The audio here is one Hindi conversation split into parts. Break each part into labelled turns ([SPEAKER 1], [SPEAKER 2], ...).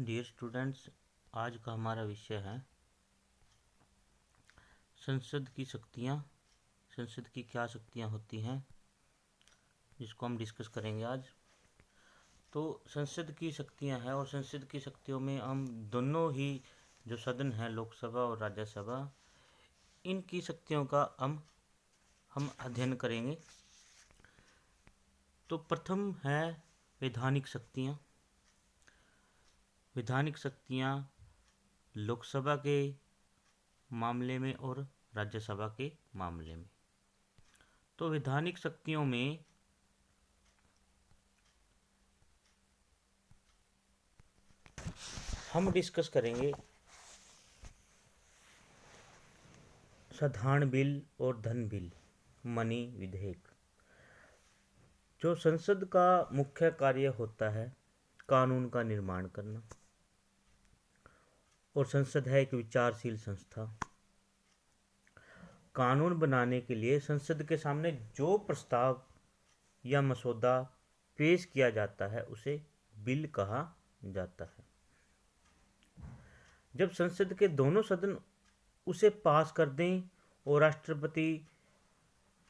[SPEAKER 1] डियर स्टूडेंट्स, आज का हमारा विषय है संसद की शक्तियाँ। संसद की क्या शक्तियाँ होती हैं, जिसको हम डिस्कस करेंगे आज। तो संसद की शक्तियाँ हैं, और संसद की शक्तियों में हम दोनों ही जो सदन हैं, लोकसभा और राज्यसभा, इनकी शक्तियों का हम अध्ययन करेंगे। तो प्रथम है वैधानिक शक्तियाँ। वैधानिक शक्तियाँ लोकसभा के मामले में और राज्यसभा के मामले में। तो वैधानिक शक्तियों में हम डिस्कस करेंगे साधारण बिल और धन बिल, मनी विधेयक। जो संसद का मुख्य कार्य होता है कानून का निर्माण करना, और संसद है एक विचारशील संस्था। कानून बनाने के लिए संसद के सामने जो प्रस्ताव या मसौदा पेश किया जाता है उसे बिल कहा जाता है। जब संसद के दोनों सदन उसे पास कर दें और राष्ट्रपति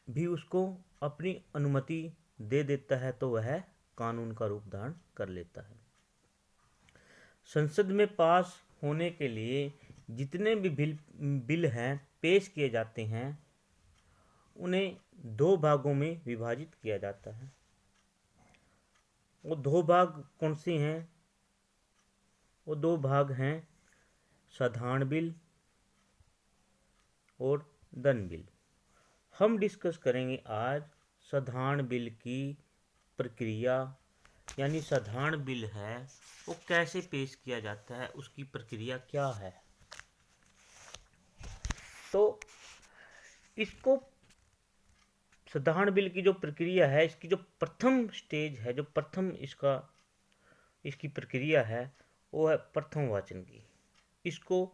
[SPEAKER 1] भी उसको अपनी अनुमति दे देता है तो वह कानून का रूप धारण कर लेता है। संसद में पास होने के लिए जितने भी बिल हैं पेश किए जाते हैं, उन्हें दो भागों में विभाजित किया जाता है। वो दो भाग कौन से हैं? वो दो भाग हैं साधारण बिल और धन बिल। हम डिस्कस करेंगे आज साधारण बिल की प्रक्रिया, यानी साधारण बिल है वो कैसे पेश किया जाता है, उसकी प्रक्रिया क्या है। तो इसको साधारण बिल की जो प्रक्रिया है, इसकी जो प्रथम स्टेज है, जो प्रथम इसकी प्रक्रिया है, वो है प्रथम वाचन की। इसको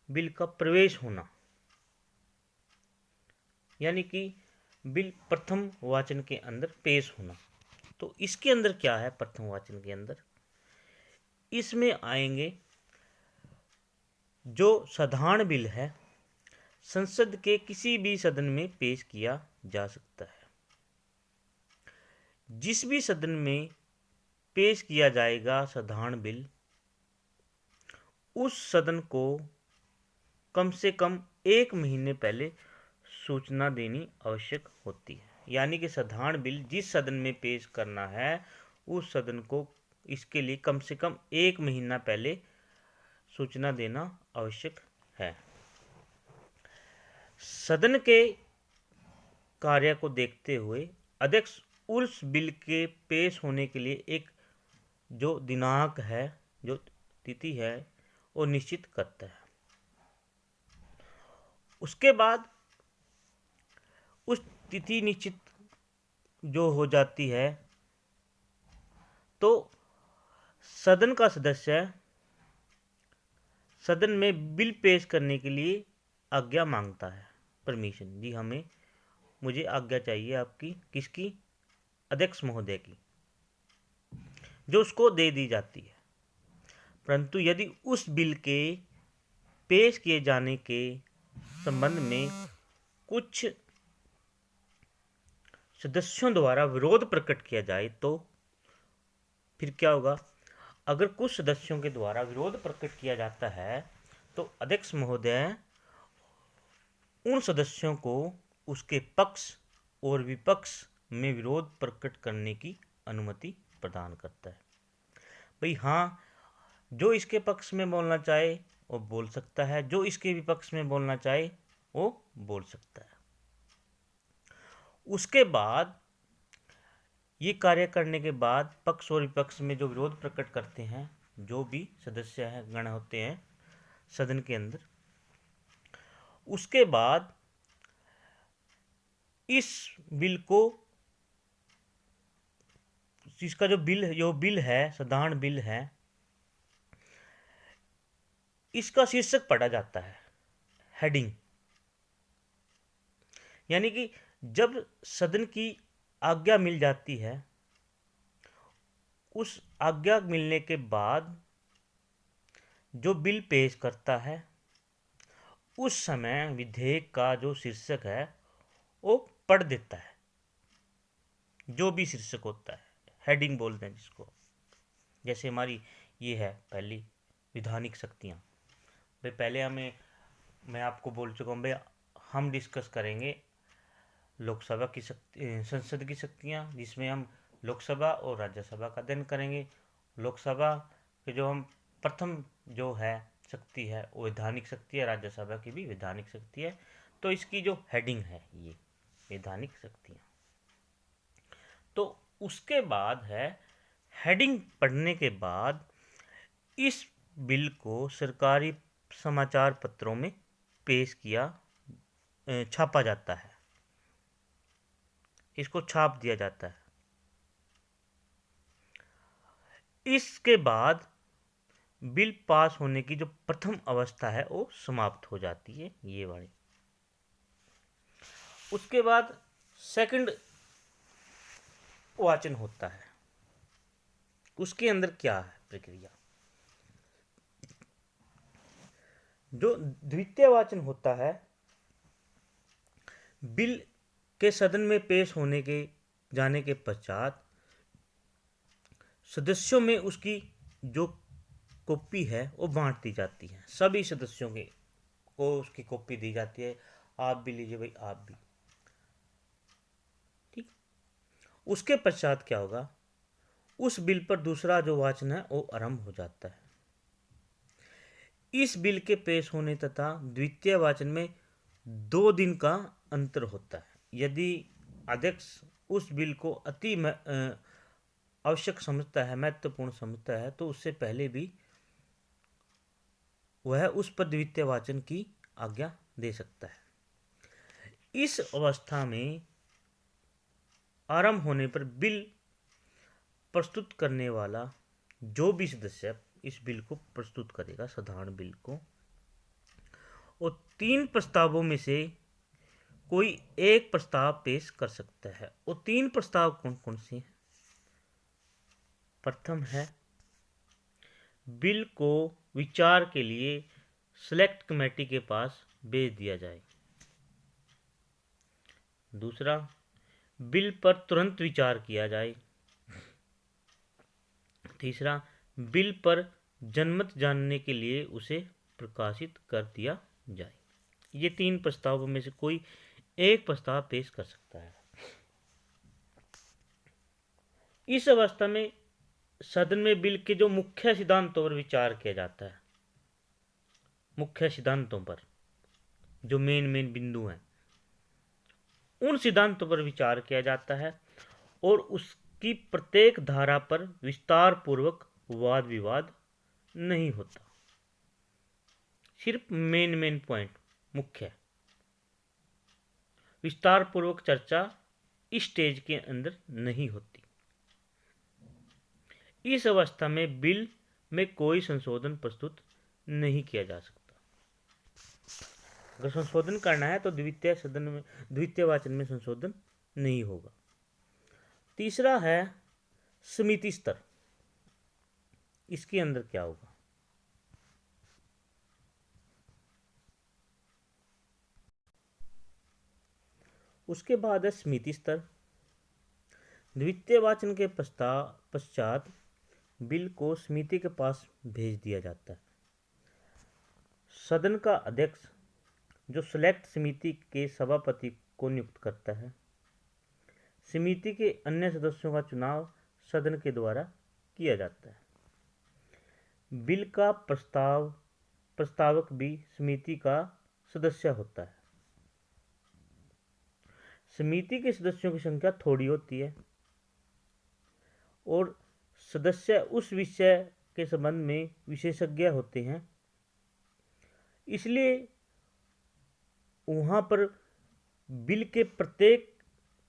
[SPEAKER 1] बिल का प्रवेश होना, यानी कि बिल प्रथम वाचन के अंदर पेश होना। तो इसके अंदर क्या है? प्रथम वाचन के अंदर इसमें आएंगे जो साधारण बिल है संसद के किसी भी सदन में पेश किया जा सकता है। जिस भी सदन में पेश किया जाएगा साधारण बिल, उस सदन को कम से कम 1 महीने पहले सूचना देनी आवश्यक होती है। यानी कि साधारण बिल जिस सदन में पेश करना है, उस सदन को इसके लिए कम से कम 1 महीना पहले सूचना देना आवश्यक है। सदन के कार्य को देखते हुए अध्यक्ष उस बिल के पेश होने के लिए एक जो दिनांक है, जो तिथि है, वो निश्चित करता है। उसके बाद उस तिथि निश्चित जो हो जाती है, तो सदन का सदस्य सदन में बिल पेश करने के लिए आज्ञा मांगता है, परमिशन। जी, मुझे आज्ञा चाहिए आपकी। किसकी? अध्यक्ष महोदय की, जो उसको दे दी जाती है। परंतु यदि उस बिल के पेश किए जाने के संबंध में कुछ सदस्यों द्वारा विरोध प्रकट किया जाए तो फिर क्या होगा? अगर कुछ सदस्यों के द्वारा विरोध प्रकट किया जाता है तो अध्यक्ष महोदय उन सदस्यों को उसके पक्ष और विपक्ष में विरोध प्रकट करने की अनुमति प्रदान करता है। भाई हाँ, जो इसके पक्ष में बोलना चाहे वो बोल सकता है, जो इसके विपक्ष में बोलना चाहे वो बोल सकता है। उसके बाद ये कार्य करने के बाद पक्ष और विपक्ष में जो विरोध प्रकट करते हैं, जो भी सदस्य हैं, गण होते हैं सदन के अंदर, उसके बाद इस बिल को, इसका जो बिल है, साधारण बिल है, इसका शीर्षक पढ़ा जाता है, हेडिंग। यानी कि जब सदन की आज्ञा मिल जाती है, उस आज्ञा मिलने के बाद जो बिल पेश करता है उस समय विधेयक का जो शीर्षक है वो पढ़ देता है, जो भी शीर्षक होता है, हेडिंग बोलते हैं जिसको। जैसे हमारी ये है पहली विधानिक शक्तियाँ। भाई पहले मैं आपको बोल चुका हूँ भाई हम डिस्कस करेंगे लोकसभा की शक्ति, संसद की शक्तियाँ, जिसमें हम लोकसभा और राज्यसभा का अध्ययन करेंगे। लोकसभा के जो हम प्रथम जो है शक्ति है वो वैधानिक शक्ति है, राज्यसभा की भी वैधानिक शक्ति है। तो इसकी जो हेडिंग है ये वैधानिक शक्तियाँ। तो उसके बाद है हेडिंग पढ़ने के बाद इस बिल को सरकारी समाचार पत्रों में पेश किया, छापा जाता है, इसको छाप दिया जाता है। इसके बाद बिल पास होने की जो प्रथम अवस्था है वो समाप्त हो जाती है, ये वाली। उसके बाद सेकंड वाचन होता है। उसके अंदर क्या है प्रक्रिया? जो द्वितीय वाचन होता है, बिल के सदन में पेश होने के जाने के पश्चात सदस्यों में उसकी जो कॉपी है वो बांट दी जाती है। सभी सदस्यों के को उसकी कॉपी दी जाती है। आप भी लीजिए भाई, आप भी, ठीक। उसके पश्चात क्या होगा, उस बिल पर दूसरा जो वाचन है वो आरंभ हो जाता है। इस बिल के पेश होने तथा द्वितीय वाचन में 2 दिन का अंतर होता है। यदि अध्यक्ष उस बिल को अति आवश्यक समझता है, महत्वपूर्ण समझता है, तो उससे पहले भी वह उस पर द्वितीय वाचन की आज्ञा दे सकता है। इस अवस्था में आरंभ होने पर बिल प्रस्तुत करने वाला जो भी सदस्य इस बिल को प्रस्तुत करेगा, साधारण बिल को, और 3 प्रस्तावों में से कोई एक प्रस्ताव पेश कर सकता है। वो 3 प्रस्ताव कौन कौन से हैं? प्रथम है बिल को विचार के लिए सेलेक्ट कमेटी के पास भेज दिया जाए। दूसरा, बिल पर तुरंत विचार किया जाए। तीसरा, बिल पर जनमत जानने के लिए उसे प्रकाशित कर दिया जाए। ये 3 प्रस्तावों में से कोई एक प्रस्ताव पेश कर सकता है। इस अवस्था में सदन में बिल के जो मुख्य सिद्धांतों पर विचार किया जाता है, मुख्य सिद्धांतों पर जो मेन बिंदु हैं, उन सिद्धांतों पर विचार किया जाता है और उसकी प्रत्येक धारा पर विस्तार पूर्वक वाद विवाद नहीं होता। सिर्फ मेन पॉइंट, मुख्य विस्तार पूर्वक चर्चा इस स्टेज के अंदर नहीं होती। इस अवस्था में बिल में कोई संशोधन प्रस्तुत नहीं किया जा सकता। अगर संशोधन करना है तो द्वितीय वाचन में संशोधन नहीं होगा। तीसरा है समिति स्तर। इसके अंदर क्या होगा? उसके बाद है समिति स्तर। द्वितीय वाचन के पश्चात बिल को समिति के पास भेज दिया जाता है। सदन का अध्यक्ष जो सेलेक्ट समिति के सभापति को नियुक्त करता है। समिति के अन्य सदस्यों का चुनाव सदन के द्वारा किया जाता है। बिल का प्रस्तावक भी समिति का सदस्य होता है। समिति के सदस्यों की संख्या थोड़ी होती है और सदस्य उस विषय के संबंध में विशेषज्ञ होते हैं, इसलिए वहाँ पर बिल के प्रत्येक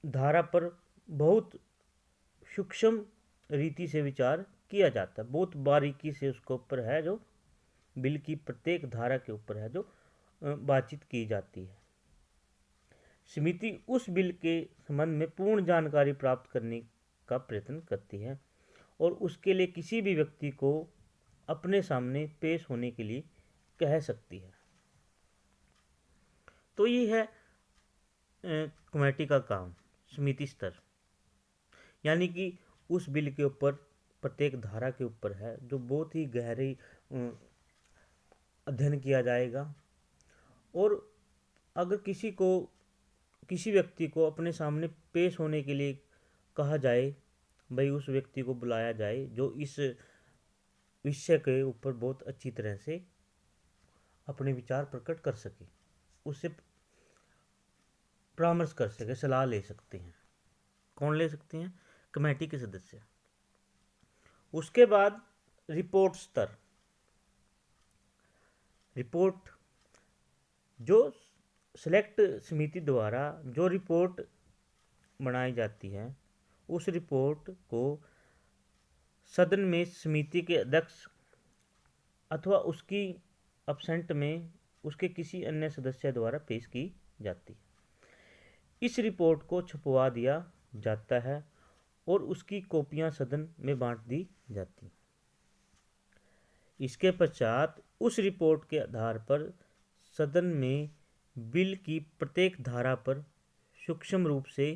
[SPEAKER 1] धारा पर बहुत सूक्ष्म रीति से विचार किया जाता है। बहुत बारीकी से उसके ऊपर है, जो बिल की प्रत्येक धारा के ऊपर है जो बातचीत की जाती है। समिति उस बिल के संबंध में पूर्ण जानकारी प्राप्त करने का प्रयत्न करती है और उसके लिए किसी भी व्यक्ति को अपने सामने पेश होने के लिए कह सकती है। तो ये है कमेटी का काम, समिति स्तर, यानी कि उस बिल के ऊपर, प्रत्येक धारा के ऊपर है, जो बहुत ही गहरी अध्ययन किया जाएगा। और अगर किसी व्यक्ति को अपने सामने पेश होने के लिए कहा जाए, भाई उस व्यक्ति को बुलाया जाए जो इस विषय के ऊपर बहुत अच्छी तरह से अपने विचार प्रकट कर सके, उससे परामर्श कर सके, सलाह ले सकते हैं। कौन ले सकते हैं? कमेटी के सदस्य। उसके बाद रिपोर्ट स्तर। रिपोर्ट, जो सिलेक्ट समिति द्वारा जो रिपोर्ट बनाई जाती है, उस रिपोर्ट को सदन में समिति के अध्यक्ष अथवा उसकी अब्सेंट में उसके किसी अन्य सदस्य द्वारा पेश की जाती है। इस रिपोर्ट को छपवा दिया जाता है और उसकी कॉपियां सदन में बांट दी जाती हैं। इसके पश्चात उस रिपोर्ट के आधार पर सदन में बिल की प्रत्येक धारा पर सूक्ष्म रूप से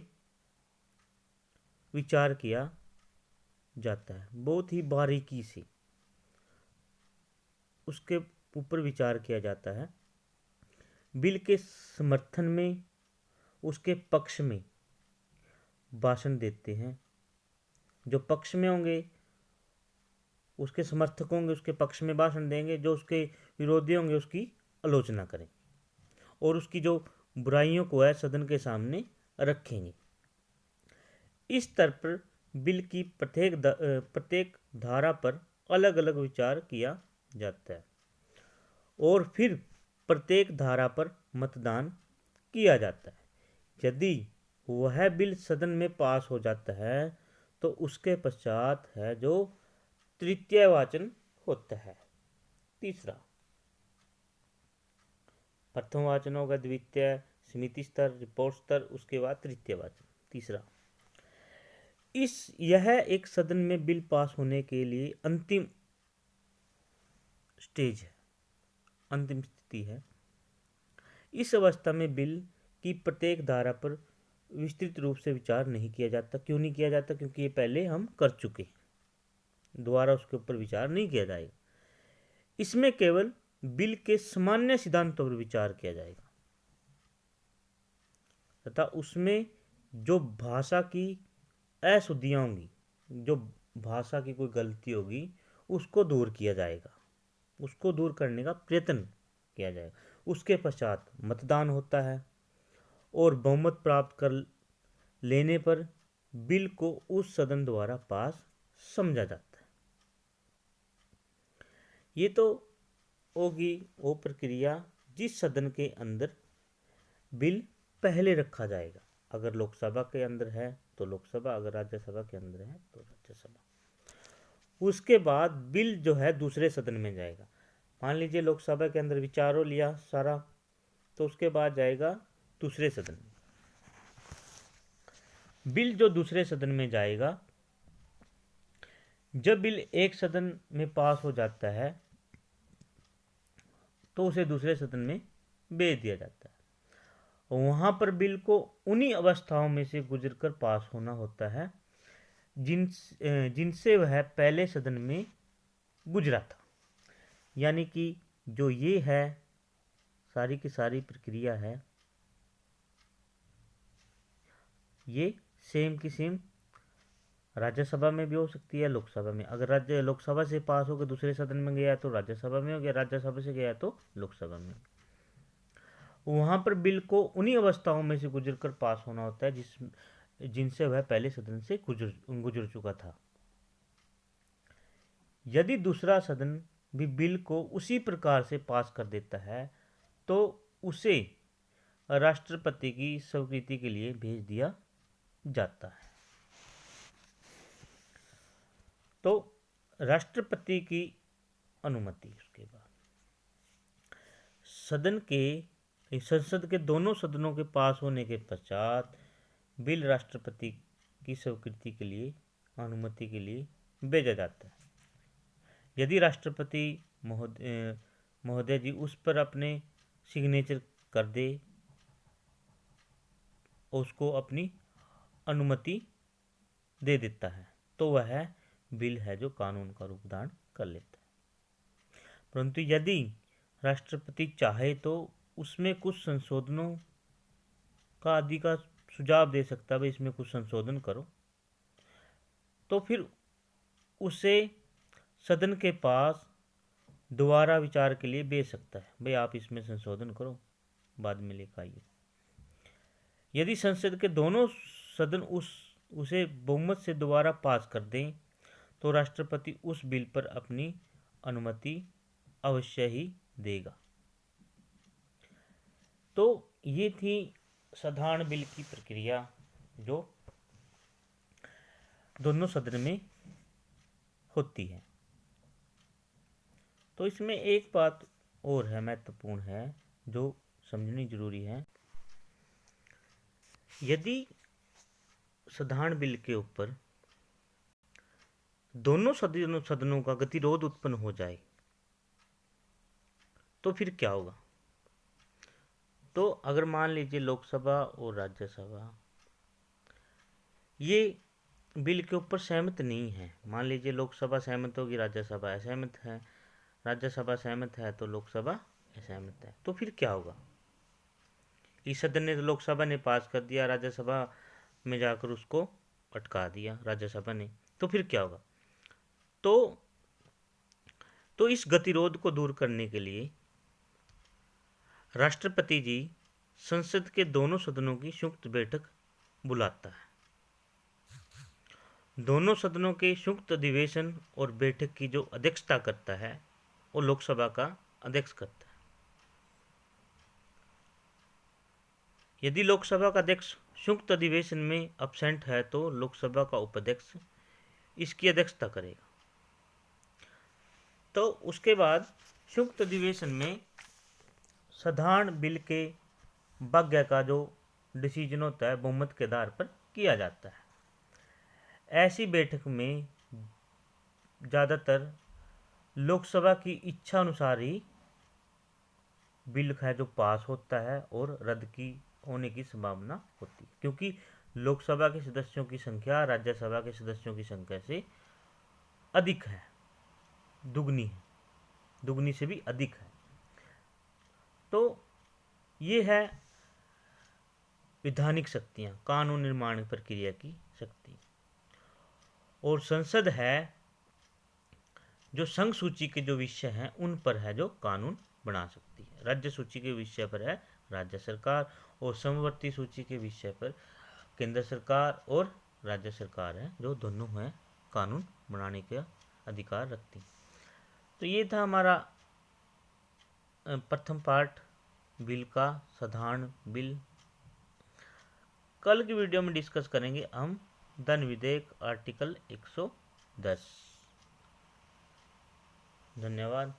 [SPEAKER 1] विचार किया जाता है, बहुत ही बारीकी से उसके ऊपर विचार किया जाता है। बिल के समर्थन में, उसके पक्ष में भाषण देते हैं। जो पक्ष में होंगे उसके समर्थक होंगे, उसके पक्ष में भाषण देंगे। जो उसके विरोधी होंगे उसकी आलोचना करें और उसकी जो बुराइयों को है सदन के सामने रखेंगे। इस स्तर पर बिल की प्रत्येक धारा पर अलग अलग विचार किया जाता है और फिर प्रत्येक धारा पर मतदान किया जाता है। यदि वह बिल सदन में पास हो जाता है तो उसके पश्चात है जो तृतीय वाचन होता है। तीसरा, प्रथम वाचन होगा, द्वितीय, समिति स्तर, रिपोर्ट स्तर, उसके बाद तृतीय वाचन। तीसरा, यह एक सदन में बिल पास होने के लिए अंतिम स्टेज है, अंतिम स्थिति है। इस अवस्था में बिल की प्रत्येक धारा पर विस्तृत रूप से विचार नहीं किया जाता। क्यों नहीं किया जाता? क्योंकि ये पहले हम कर चुके, दोबारा उसके ऊपर विचार नहीं किया जाएगा। इसमें केवल बिल के सामान्य सिद्धांतों पर विचार किया जाएगा तथा उसमें जो भाषा की अशुद्धियां होंगी, जो भाषा की कोई गलती होगी, उसको दूर किया जाएगा, उसको दूर करने का प्रयत्न किया जाएगा। उसके पश्चात मतदान होता है और बहुमत प्राप्त कर लेने पर बिल को उस सदन द्वारा पास समझा जाता है। ये तो होगी वो प्रक्रिया जिस सदन के अंदर बिल पहले रखा जाएगा। अगर लोकसभा के अंदर है तो लोकसभा, अगर राज्यसभा के अंदर है तो राज्यसभा। उसके बाद बिल जो है दूसरे सदन में जाएगा। मान लीजिए लोकसभा के अंदर विचार हो लिया सारा, तो उसके बाद जाएगा दूसरे सदन में। बिल जो दूसरे सदन में जाएगा, जब बिल एक सदन में पास हो जाता है तो उसे दूसरे सदन में भेज दिया जाता है। वहां पर बिल को उन्हीं अवस्थाओं में से गुजरकर पास होना होता है जिनसे वह पहले सदन में गुजरा था। यानी कि जो ये है सारी की सारी प्रक्रिया है, ये सेम की सेम राज्यसभा में भी हो सकती है, लोकसभा में। अगर लोकसभा से पास होकर दूसरे सदन में गया तो राज्यसभा में हो गया, राज्यसभा से गया तो लोकसभा में। वहां पर बिल को उन्हीं अवस्थाओं में से गुजरकर पास होना होता है जिनसे वह पहले सदन से गुजर चुका था। यदि दूसरा सदन भी बिल को उसी प्रकार से पास कर देता है तो उसे राष्ट्रपति की स्वीकृति के लिए भेज दिया जाता है। तो राष्ट्रपति की अनुमति, उसके बाद संसद के दोनों सदनों के पास होने के पश्चात बिल राष्ट्रपति की स्वीकृति के लिए, अनुमति के लिए भेजा जाता है। यदि राष्ट्रपति महोदय जी उस पर अपने सिग्नेचर कर दे, उसको अपनी अनुमति दे देता है, तो वह बिल है जो कानून का रूप धारण कर लेता है। परंतु यदि राष्ट्रपति चाहे तो उसमें कुछ संशोधनों का आदि का सुझाव दे सकता है, भाई इसमें कुछ संशोधन करो, तो फिर उसे सदन के पास दोबारा विचार के लिए भेज सकता है, भाई आप इसमें संशोधन करो, बाद में लेकर आइए। यदि संसद के दोनों सदन उसे बहुमत से दोबारा पास कर दें, तो राष्ट्रपति उस बिल पर अपनी अनुमति अवश्य ही देगा। तो ये थी साधारण बिल की प्रक्रिया जो दोनों सदन में होती है। तो इसमें एक बात और है, महत्वपूर्ण है, जो समझनी जरूरी है। यदि साधारण बिल के ऊपर दोनों सदनों का गतिरोध उत्पन्न हो जाए तो फिर क्या होगा? तो अगर मान लीजिए लोकसभा और राज्यसभा ये बिल के ऊपर सहमत नहीं है, मान लीजिए लोकसभा सहमत होगी, राज्यसभा असहमत है, राज्यसभा सहमत है तो लोकसभा असहमत है, तो फिर क्या होगा? इस सदन ने तो लोकसभा ने पास कर दिया, राज्यसभा में जाकर उसको अटका दिया राज्यसभा ने, तो फिर क्या होगा? तो इस गतिरोध को दूर करने के लिए राष्ट्रपति जी संसद के दोनों सदनों की संयुक्त बैठक बुलाता है। दोनों सदनों के संयुक्त अधिवेशन और बैठक की जो अध्यक्षता करता है वो लोकसभा का अध्यक्ष करता है। यदि लोकसभा का अध्यक्ष संयुक्त अधिवेशन में एब्सेंट है तो लोकसभा का उपाध्यक्ष इसकी अध्यक्षता करेगा। तो उसके बाद संयुक्त अधिवेशन में साधारण बिल के भाग्य का जो डिसीजन होता है बहुमत के आधार पर किया जाता है। ऐसी बैठक में ज़्यादातर लोकसभा की इच्छा अनुसार ही बिल है जो पास होता है और रद्द की होने की संभावना होती है, क्योंकि लोकसभा के सदस्यों की संख्या राज्यसभा के सदस्यों की संख्या से अधिक है, दुगनी है, दुगनी से भी अधिक है। तो ये है विधानिक शक्तियाँ, कानून निर्माण प्रक्रिया की शक्ति। और संसद है जो संघ सूची के जो विषय हैं उन पर है जो कानून बना सकती है। राज्य सूची के विषय पर है राज्य सरकार और समवर्ती सूची के विषय पर केंद्र सरकार और राज्य सरकार है जो दोनों हैं कानून बनाने का अधिकार रखती हैं। तो ये था हमारा प्रथम पार्ट बिल का, साधारण बिल। कल की वीडियो में डिस्कस करेंगे हम धन विधेयक आर्टिकल 110। धन्यवाद।